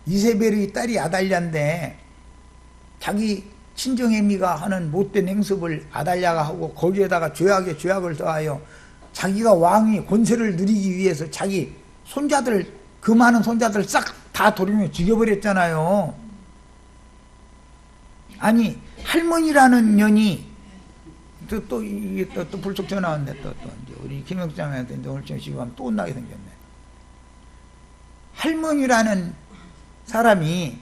[SPEAKER 1] 이세벨의 딸이 아달랴인데 자기 친정애미가 하는 못된 행습을 아달랴가 하고 거기에다가 죄악에 죄악을 더하여 자기가 왕이 권세를 누리기 위해서 자기 손자들, 그 많은 손자들 싹 다 돌이며 죽여버렸잖아요. 아니 할머니라는 년이 또 이게 또 불쑥 전화 왔네. 또 이제 우리 김영장한테 오늘 지금 또 혼나게 생겼네. 할머니라는 사람이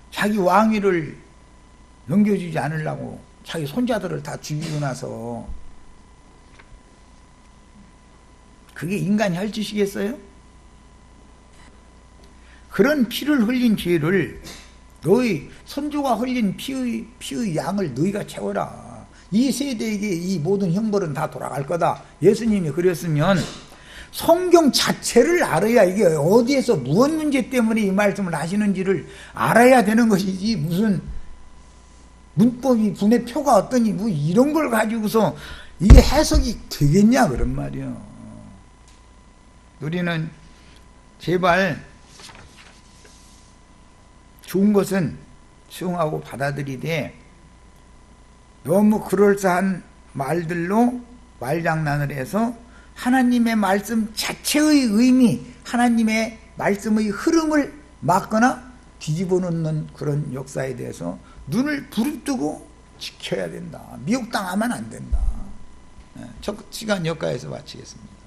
[SPEAKER 1] 자기 왕위를 넘겨주지 않으려고 자기 손자들을 다 죽이고 나서 그게 인간이 할 짓이겠어요? 그런 피를 흘린 죄를 너희 선조가 흘린 피의 양을 너희가 채워라. 이 세대에게 이 모든 형벌은 다 돌아갈 거다. 예수님이 그랬으면 성경 자체를 알아야 이게 어디에서 무엇 문제 때문에 이 말씀을 하시는지를 알아야 되는 것이지 무슨 문법이 분의 표가 어떠니 뭐 이런 걸 가지고서 이게 해석이 되겠냐 그런 말이요. 우리는 제발 좋은 것은 수용하고 받아들이되 너무 그럴싸한 말들로 말장난을 해서 하나님의 말씀 자체의 의미, 하나님의 말씀의 흐름을 막거나 뒤집어 놓는 그런 역사에 대해서 눈을 부릅뜨고 지켜야 된다. 미혹당하면 안 된다. 첫 시간 여기까지서 마치겠습니다.